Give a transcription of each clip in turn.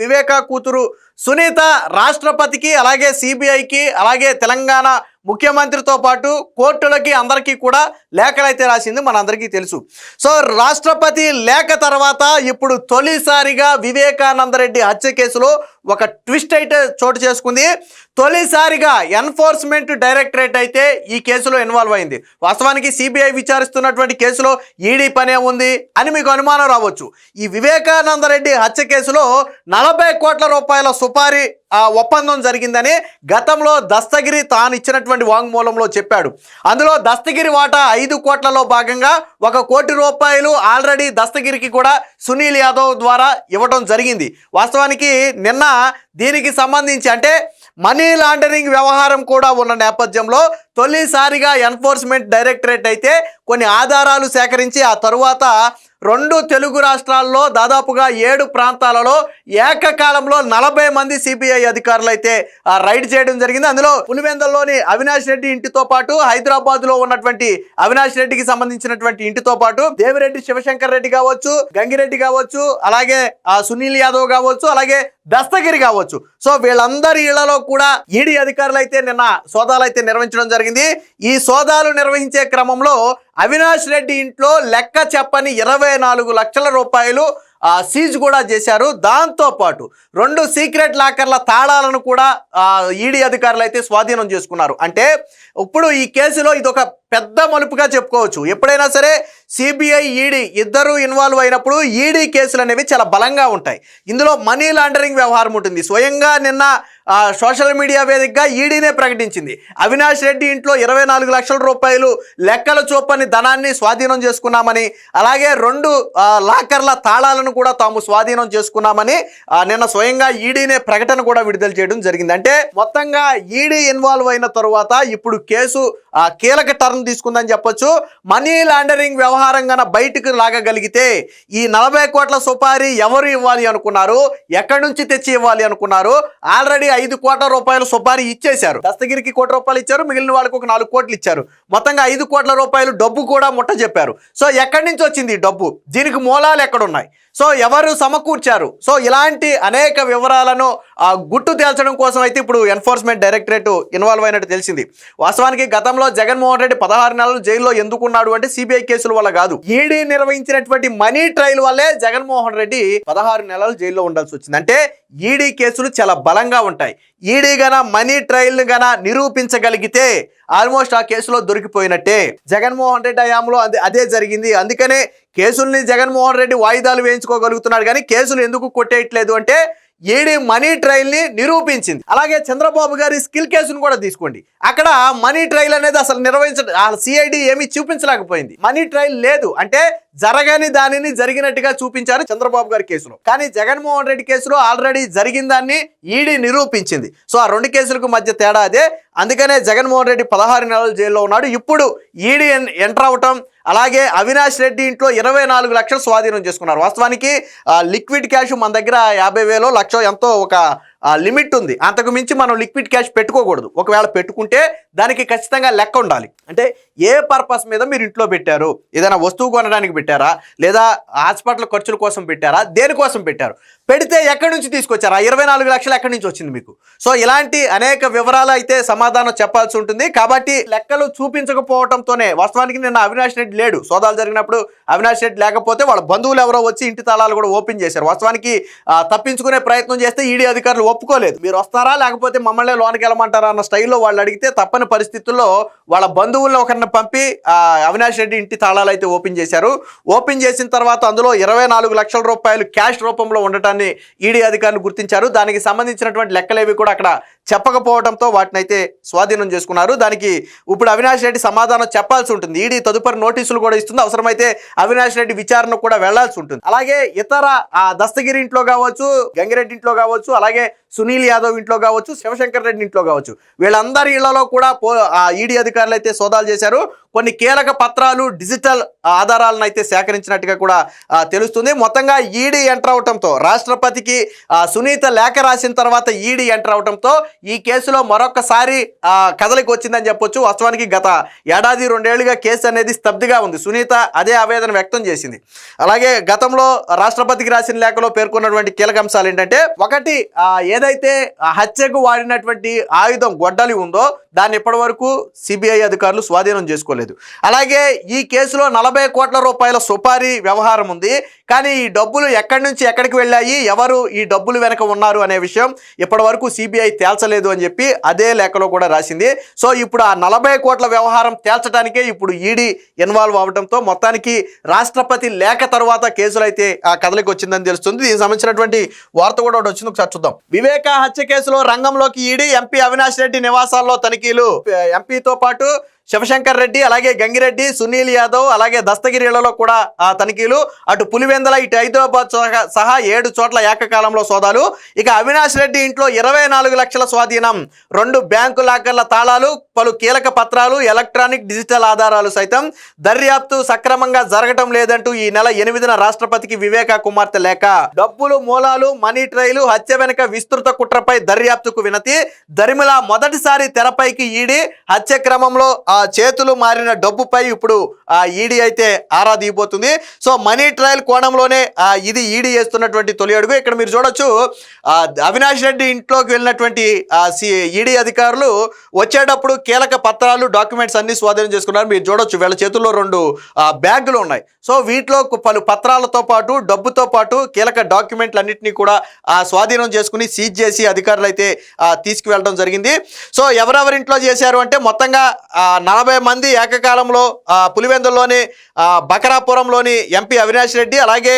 వివేక కూతురు సునీత రాష్ట్రపతికి అలాగే సిబిఐకి అలాగే తెలంగాణ ముఖ్యమంత్రితో పాటు కోర్టులకి అందరికీ కూడా లేఖలైతే రాసింది మనందరికీ తెలుసు. సో రాష్ట్రపతి లేఖ తర్వాత ఇప్పుడు తొలిసారిగా వివేకానందరెడ్డి హత్య కేసులో ఒక ట్విస్ట్ అయితే చోటు చేసుకుంది. తొలిసారిగా ఎన్ఫోర్స్మెంట్ డైరెక్టరేట్ అయితే ఈ కేసులో ఇన్వాల్వ్ అయింది. వాస్తవానికి సిబిఐ విచారిస్తున్నటువంటి కేసులో ఈడీ పనే ఉంది అని మీకు అనుమానం రావచ్చు. ఈ వివేకానందరెడ్డి హత్య కేసులో 40 కోట్ల రూపాయల సుపారీ ఒప్పందం జరిగిందని గతంలో దస్తగిరి తాను ఇచ్చినటువంటి వాంగ్మూలంలో చెప్పాడు. అందులో దస్తగిరి వాటా 5 కోట్లలో భాగంగా 1 కోటి రూపాయలు ఆల్రెడీ దస్తగిరికి కూడా సునీల్ యాదవ్ ద్వారా ఇవ్వడం జరిగింది. వాస్తవానికి నిన్న దీనికి సంబంధించి అంటే మనీ లాండరింగ్ వ్యవహారం కూడా ఉన్న నేపథ్యంలో తొలిసారిగా ఎన్ఫోర్స్మెంట్ డైరెక్టరేట్ అయితే కొన్ని ఆధారాలు సేకరించి ఆ తరువాత 2 తెలుగు రాష్ట్రాల్లో దాదాపుగా 7 ప్రాంతాలలో ఏకకాలంలో 40 మంది సిబిఐ అధికారులు అయితే రైడ్ చేయడం జరిగింది. అందులో పులివెందుల్లోని అవినాష్ రెడ్డి ఇంటితో పాటు హైదరాబాద్లో ఉన్నటువంటి అవినాష్ రెడ్డికి సంబంధించినటువంటి ఇంటితో పాటు దేవిరెడ్డి శివశంకర్ రెడ్డి కావచ్చు, గంగిరెడ్డి కావచ్చు, అలాగే సునీల్ యాదవ్ కావచ్చు, అలాగే దస్తగిరి కావచ్చు. సో వీళ్ళందరి ఇళ్లలో కూడా ఈడీ అధికారులు అయితే నిన్న సోదాలు అయితే నిర్వహించడం జరిగింది. ఈ సోదాలు నిర్వహించే క్రమంలో అవినాష్ రెడ్డి ఇంట్లో లెక్క చెప్పని 24 లక్షల రూపాయలు సీజ్ కూడా చేశారు. దాంతోపాటు 2 సీక్రెట్ లాకర్ల తాళాలను కూడా ఈడీ అధికారులు అయితే స్వాధీనం చేసుకున్నారు. అంటే ఇప్పుడు ఈ కేసులో ఇదొక పెద్ద మలుపుగా చెప్పుకోవచ్చు. ఎప్పుడైనా సరే సిబిఐ ఈడీ ఇద్దరు ఇన్వాల్వ్ అయినప్పుడు ఈడీ కేసులు అనేవి చాలా బలంగా ఉంటాయి. ఇందులో మనీ లాండరింగ్ వ్యవహారం ఉంటుంది. స్వయంగా నిన్న సోషల్ మీడియా వేదికగా ఈడీనే ప్రకటించింది అవినాష్ రెడ్డి ఇంట్లో 24 లక్షల రూపాయలు లెక్కల చూపని ధనాన్ని స్వాధీనం చేసుకున్నామని, అలాగే 2 లాకర్ల తాళాలను కూడా తాము స్వాధీనం చేసుకున్నామని నిన్న స్వయంగా ఈడీనే ప్రకటన కూడా విడుదల చేయడం జరిగింది. అంటే మొత్తంగా ఈడీ ఇన్వాల్వ్ అయిన తరువాత ఇప్పుడు కేసు కీలక టర్న్ తీసుకుందని చెప్పొచ్చు. మనీ లాండరింగ్ వ్యవహారం గన బయటకు లాగగలిగితే ఈ 40 కోట్ల సుపారీ ఎవరు ఇవ్వాలి అనుకున్నారు, ఎక్కడి నుంచి తెచ్చి ఇవ్వాలి అనుకున్నారు? ఆల్రెడీ 5 కోట్ల రూపాయల సుపారీ ఇచ్చేశారు. దస్తగిరికి 1 కోటి రూపాయలు ఇచ్చారు, మిగిలిన వాళ్ళకి ఒక 4 కోట్లు ఇచ్చారు. మొత్తంగా 5 కోట్ల రూపాయలు డబ్బు కూడా ముట్ట చెప్పారు. సో ఎక్కడి నుంచి వచ్చింది ఈ డబ్బు, దీనికి మూలాలు ఎక్కడున్నాయి, సో ఎవరు సమకూర్చారు? సో ఇలాంటి అనేక వివరాలను గుట్టు తేల్చడం కోసం అయితే ఇప్పుడు ఎన్ఫోర్స్మెంట్ డైరెక్టరేట్ ఇన్వాల్వ్ అయినట్టు తెలిసింది. వాస్తవానికి గతంలో జగన్మోహన్ రెడ్డి 16 నెలలు జైల్లో ఎందుకున్నాడు అంటే సిబిఐ కేసుల వల్ల కాదు, ఈడీ నిర్వహించినటువంటి మనీ ట్రయల్ వల్లే జగన్మోహన్ రెడ్డి 16 నెలలు జైల్లో ఉండాల్సి వచ్చింది. అంటే ఈడీ కేసులు చాలా బలంగా ఉంటాయి. ఈడీ గన మనీ ట్రయల్ గన నిరూపించగలిగితే ఆల్మోస్ట్ ఆ కేసులో దొరికిపోయినట్టే. జగన్మోహన్ రెడ్డి హయాంలో అదే జరిగింది. అందుకనే కేసుల్ని జగన్మోహన్ రెడ్డి వాయిదాలు వేయించుకోగలుగుతున్నాడు. కానీ కేసులు ఎందుకు కొట్టేయట్లేదు అంటే ఈడీ మనీ ట్రయల్ ని నిరూపించింది. అలాగే చంద్రబాబు గారి స్కిల్ కేసును కూడా తీసుకోండి, అక్కడ మనీ ట్రయల్ అనేది అసలు నిర్వహించడం సిఐడి ఏమీ చూపించలేకపోయింది. మనీ ట్రయల్ లేదు అంటే జరగని దానిని జరిగినట్టుగా చూపించారు చంద్రబాబు గారి కేసులో. కానీ జగన్మోహన్ రెడ్డి కేసులో ఆల్రెడీ జరిగిన దాన్ని ఈడీ నిరూపించింది. సో ఆ 2 కేసులకు మధ్య తేడా అదే. అందుకనే జగన్మోహన్ రెడ్డి 16 నెలలు జైల్లో ఉన్నాడు. ఇప్పుడు ఈడీ ఎంటర్ అవటం, అలాగే అవినాష్ రెడ్డి ఇంట్లో 24 లక్షలు స్వాధీనం చేసుకున్నారు. వాస్తవానికి లిక్విడ్ క్యాష్ మన దగ్గర 50,000 లక్ష ఎంతో ఒక లిమిట్ ఉంది. అంతకు మించి మనం లిక్విడ్ క్యాష్ పెట్టుకోకూడదు. ఒకవేళ పెట్టుకుంటే దానికి ఖచ్చితంగా లెక్క ఉండాలి. అంటే ఏ పర్పస్ మీద మీరు ఇంట్లో పెట్టారు, ఏదైనా వస్తువు కొనడానికి పెట్టారా, లేదా హాస్పిటల్ ఖర్చుల కోసం పెట్టారా, దేనికోసం పెట్టారు, పెడితే ఎక్కడి నుంచి తీసుకొచ్చారు, ఆ 24 లక్షలు ఎక్కడి నుంచి వచ్చింది మీకు? సో ఇలాంటి అనేక వివరాలు అయితే సమాధానం చెప్పాల్సి ఉంటుంది. కాబట్టి లెక్కలు చూపించకపోవడంతోనే వాస్తవానికి నిన్న అవినాష్ రెడ్డి లేడు. సోదాలు జరిగినప్పుడు అవినాష్ రెడ్డి లేకపోతే వాళ్ళ బంధువులు ఎవరో వచ్చి ఇంటి తాళాలు కూడా ఓపెన్ చేశారు. వాస్తవానికి తప్పించుకునే ప్రయత్నం చేస్తే ఈడీ అధికారులు ఒప్పుకోలేదు. మీరు వస్తారా లేకపోతే మమ్మల్ని లోనికి వెళ్ళమంటారా అన్న స్టైల్లో వాళ్ళు అడిగితే తప్పని పరిస్థితుల్లో వాళ్ళ బంధువులను ఒకరిని పంపి అవినాష్ రెడ్డి ఇంటి తాళాలు అయితే ఓపెన్ చేశారు. ఓపెన్ చేసిన తర్వాత అందులో 24 లక్షల రూపాయలు క్యాష్ రూపంలో ఉండటాన్ని ఈడీ అధికారులు గుర్తించారు. దానికి సంబంధించినటువంటి లెక్కలేవి కూడా అక్కడ చెప్పకపోవడంతో వాటిని అయితే స్వాధీనం చేసుకున్నారు. దానికి ఇప్పుడు అవినాష్ రెడ్డి సమాధానం చెప్పాల్సి ఉంటుంది. ఈడీ తదుపరి నోటీసులు కూడా ఇస్తుంది. అవసరమైతే అవినాష్ రెడ్డి విచారణకు కూడా వెళ్లాల్సి ఉంటుంది. అలాగే ఇతర దస్తగిరి ఇంట్లో కావచ్చు, గంగిరెడ్డి ఇంట్లో కావచ్చు, అలాగే సునీల్ యాదవ్ ఇంట్లో కావచ్చు, శివశంకర్ రెడ్డి ఇంట్లో కావచ్చు, వీళ్ళందరి ఇళ్లలో కూడా ఈడీ అధికారులు అయితే సోదాలు చేశారు. కొన్ని కీలక పత్రాలు, డిజిటల్ ఆధారాలను అయితే సేకరించినట్టుగా కూడా తెలుస్తుంది. మొత్తంగా ఈడీ ఎంటర్ అవడంతో, రాష్ట్రపతికి సునీత లేఖ రాసిన తర్వాత ఈడీ ఎంటర్ అవడంతో ఈ కేసులో మరొకసారి కదలికి వచ్చిందని చెప్పొచ్చు. వాస్తవానికి గత ఏడాది 2 ఏళ్లుగా కేసు అనేది స్తబ్దుగా ఉంది. సునీత అదే ఆవేదన వ్యక్తం చేసింది. అలాగే గతంలో రాష్ట్రపతికి రాసిన లేఖలో పేర్కొన్నటువంటి కీలక అంశాలు ఏంటంటే, ఒకటి ఏదైతే హత్యకు వాడినటువంటి ఆయుధం గొడ్డలి ఉందో దాన్ని ఇప్పటి వరకు సిబిఐ అధికారులు స్వాధీనం చేసుకోలేదు. అలాగే ఈ కేసులో 40 కోట్ల రూపాయల సుపారీ వ్యవహారం ఉంది. కానీ ఈ డబ్బులు ఎక్కడి నుంచి ఎక్కడికి వెళ్ళాయి, ఎవరు ఈ డబ్బులు వెనక ఉన్నారు అనే విషయం ఇప్పటి వరకు సిబిఐ తేల్చలేదు అని చెప్పి అదే లేఖలో కూడా రాసింది. సో ఇప్పుడు ఆ 40 కోట్ల వ్యవహారం తేల్చడానికే ఇప్పుడు ఈడీ ఇన్వాల్వ్ అవడంతో మొత్తానికి రాష్ట్రపతి లేఖ తర్వాత కేసులు అయితే కదలికి వచ్చిందని తెలుస్తుంది. దీనికి సంబంధించినటువంటి వార్త కూడా ఒకటి వచ్చింది, ఒకసారి చూద్దాం. వివేక హత్య కేసులో రంగంలోకి ఈడీ, ఎంపీ అవినాష్ రెడ్డి నివాసాల్లో తనిఖీలు. ఎంపీతో పాటు శివశంకర్ రెడ్డి, అలాగే గంగిరెడ్డి, సునీల్ యాదవ్, అలాగే దస్తగిరిలలో కూడా తనిఖీలు. అటు పులివెందల, ఇటు హైదరాబాద్ సహా 7 చోట్ల ఏకకాలంలో సోదాలు. ఇక అవినాష్ రెడ్డి ఇంట్లో 24 లక్షల స్వాధీనం, 2 బ్యాంకు లాకర్ల తాళాలు, పలు కీలక పత్రాలు, ఎలక్ట్రానిక్, డిజిటల్ ఆధారాలు సైతం. దర్యాప్తు సక్రమంగా జరగటం లేదంటూ ఈ నెల 8న రాష్ట్రపతికి వివేక కుమార్తె లేఖ. డబ్బులు మూలాలు, మనీ ట్రైలు, హత్య వెనుక విస్తృత కుట్రపై దర్యాప్తుకు వినతి. దరిమిల మొదటిసారి తెరపైకి ఈడీ. హత్య క్రమంలో చేతులు మారిన డబ్బుపై ఇప్పుడు ఈడీ అయితే ఆరా తీయబోతుంది. సో మనీ ట్రయల్ కోణంలోనే ఇది ఈడీ చేస్తున్నటువంటి తొలి అడుగు. ఇక్కడ మీరు చూడొచ్చు, అవినాష్ రెడ్డి ఇంట్లోకి వెళ్ళినటువంటి ఈడీ అధికారులు వచ్చేటప్పుడు కీలక పత్రాలు, డాక్యుమెంట్స్ అన్ని స్వాధీనం చేసుకున్నారు. మీరు చూడొచ్చు, వీళ్ళ చేతుల్లో 2 బ్యాగులు ఉన్నాయి. సో వీటిలో పలు పత్రాలతో పాటు, డబ్బుతో పాటు కీలక డాక్యుమెంట్లు అన్నింటినీ కూడా స్వాధీనం చేసుకుని సీజ్ చేసి అధికారులు అయితే తీసుకువెళ్ళడం జరిగింది. సో ఎవరెవరింట్లో చేశారు అంటే మొత్తంగా 40 మంది ఏకకాలంలో పులివెందుల్లోని బకరాపురంలోని ఎంపీ అవినాష్ రెడ్డి, అలాగే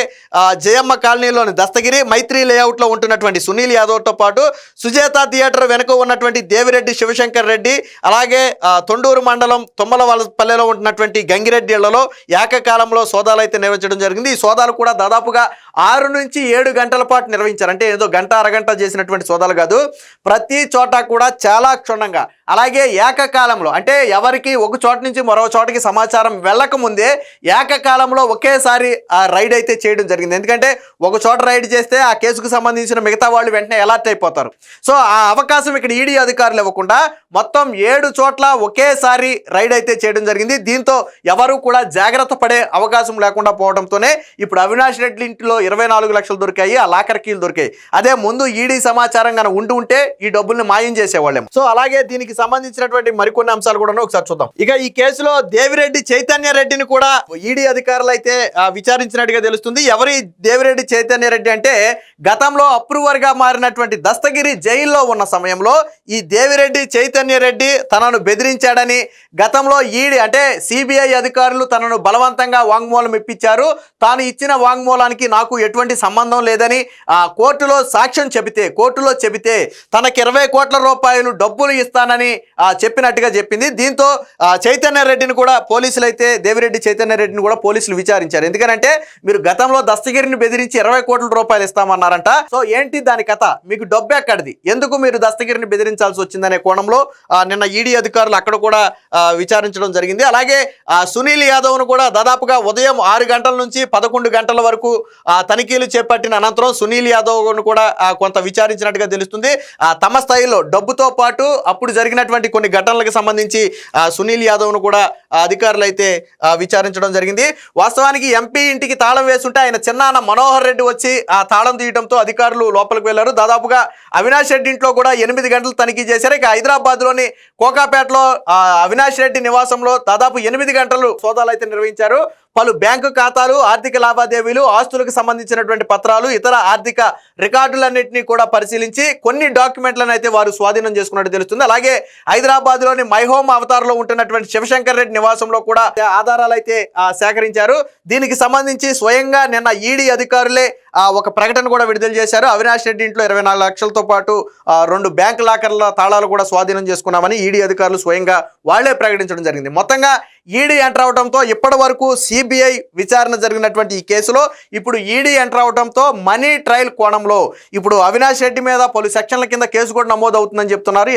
జయమ్మ కాలనీలోని దస్తగిరి, మైత్రి లేఅవుట్లో ఉంటున్నటువంటి సునీల్ యాదవ్తో పాటు సుజేత థియేటర్ వెనుక ఉన్నటువంటి దేవిరెడ్డి శివశంకర్ రెడ్డి, అలాగే తొండూరు మండలం తుమ్మలపల్లెలో ఉంటున్నటువంటి గంగిరెడ్డి ఇళ్లలో ఏకకాలంలో సోదాలు అయితే నిర్వహించడం జరిగింది. ఈ సోదాలు కూడా దాదాపుగా 6 నుంచి 7 గంటల పాటు నిర్వహించారు. అంటే ఏదో గంట అరగంట చేసినటువంటి సోదాలు కాదు, ప్రతి చోట కూడా చాలా క్షుణ్ణంగా, అలాగే ఏకకాలంలో, అంటే ఎవరికి ఒక చోట నుంచి మరో చోటకి సమాచారం వెళ్ళకముందే ఏకకాలంలో ఒకేసారి రైడ్ అయితే చేయడం జరిగింది. ఎందుకంటే ఒక చోట రైడ్ చేస్తే ఆ కేసుకు సంబంధించిన మిగతా వాళ్ళు వెంటనే అలర్ట్ అయిపోతారు. సో ఆ అవకాశం ఇక్కడ ఈడీ అధికారులు ఇవ్వకుండా మొత్తం 7 చోట్ల ఒకేసారి రైడ్ అయితే చేయడం జరిగింది. దీంతో ఎవరు కూడా జాగ్రత్త పడే అవకాశం లేకుండా పోవడంతోనే ఇప్పుడు అవినాష్ రెడ్డి ఇంట్లో 24 లక్షలు దొరికాయి, ఆ లాకర్ కీలు దొరికాయి. అదే ముందు ఈడీ సమాచారం కనుక ఉంటే ఈ డబ్బుల్ని మాయం చేసేవాళ్ళం. సో అలాగే దీనికి సంబంధించినటువంటి మరికొన్ని అంశాలు కూడా ఒకసారి చూద్దాం. ఇక ఈ కేసులో దేవిరెడ్డి చైతన్య రెడ్డిని కూడా ఈడీ అధికారులు అయితే విచారించినట్టుగా తెలుస్తుంది. ఎవరి దేవిరెడ్డి చైతన్య రెడ్డి అంటే గతంలో అప్రూవర్ గా మారినటువంటి దస్తగిరి జైల్లో ఉన్న సమయంలో ఈ దేవిరెడ్డి చైతన్య రెడ్డి తనను బెదిరించాడని, గతంలో ఈడీ అంటే సిబిఐ అధికారులు తనను బలవంతంగా వాంగ్మూలం ఇప్పించారు, తాను ఇచ్చిన వాంగ్మూలానికి నాకు ఎటువంటి సంబంధం లేదని కోర్టులో చెబితే తనకి 20 కోట్ల రూపాయలు డబ్బులు ఇస్తానని చెప్పినట్టుగా చెప్పింది. దీంతో చైతన్య రెడ్డిని కూడా పోలీసులు అయితే, దేవిరెడ్డి చైతన్య రెడ్డిని కూడా పోలీసులు విచారించారు. ఎందుకంటే మీరు గతంలో దస్తగిరిని బెదిరించి 20 కోట్ల రూపాయలు ఇస్తామన్నారంట. సో ఏంటి దాని కథ, మీకు డబ్బు ఎక్కడిది, ఎందుకు మీరు దస్తగిరిని బెదిరించాల్సి వచ్చిందనే కోణంలో నిన్న ఈడీ అధికారులు అక్కడ కూడా విచారించడం జరిగింది. అలాగే సునీల్ యాదవ్ను కూడా దాదాపుగా ఉదయం 6 గంటల నుంచి 11 గంటల వరకు తనిఖీలు చేపట్టిన అనంతరం సునీల్ యాదవ్ను కూడా కొంత విచారించినట్టుగా తెలుస్తుంది. తమ స్థాయిలో డబ్బుతో పాటు అప్పుడు జరిగినటువంటి కొన్ని ఘటనలకు సంబంధించి సునీల్ యాదవ్ను కూడా అధికారులు అయితే విచారించడం జరిగింది. వాస్తవానికి ఎంపీ ఇంటికి తాళం వేస్తుంటే ఆయన చిన్నాన్న మనోహర్ రెడ్డి వచ్చి ఆ తాళం తీయడంతో అధికారులు లోపలికి వెళ్లారు. దాదాపుగా అవినాష్ రెడ్డి ఇంట్లో కూడా 8 గంటలు తనిఖీ చేశారు. ఇక హైదరాబాద్లోని కోకాపేటలో అవినాష్ రెడ్డి నివాసంలో దాదాపు 8 గంటలు సోదాలు అయితే నిర్వహించారు. పలు బ్యాంకు ఖాతాలు, ఆర్థిక లావాదేవీలు, ఆస్తులకు సంబంధించినటువంటి పత్రాలు, ఇతర ఆర్థిక రికార్డులన్నింటినీ కూడా పరిశీలించి కొన్ని డాక్యుమెంట్లను అయితే వారు స్వాధీనం చేసుకున్నట్టు తెలుస్తుంది. అలాగే హైదరాబాద్లోని మై హోమ్ అవతారంలో ఉంటున్నటువంటి శివశంకర్ రెడ్డి నివాసంలో కూడా ఆధారాలు అయితే సేకరించారు. దీనికి సంబంధించి స్వయంగా నిన్న ఈడీ అధికారులే ఒక ప్రకటన కూడా విడుదల చేశారు. అవినాష్ రెడ్డి ఇంట్లో 24 లక్షలతో పాటు 2 బ్యాంకు లాకర్ల తాళాలు కూడా స్వాధీనం చేసుకున్నామని ఈడీ అధికారులు స్వయంగా వాళ్లే ప్రకటించడం జరిగింది. మొత్తంగా ఈడీ ఎంటర్ అవడంతో ఇప్పటి వరకు సిబిఐ విచారణ జరిగినటువంటి ఈ కేసులో ఇప్పుడు ఈడీ ఎంటర్ అవడంతో మనీ ట్రయల్ కోణంలో ఇప్పుడు అవినాష్ రెడ్డి మీద పలు సెక్షన్ల కింద కేసు కూడా నమోదవుతుందని చెప్తున్నారు.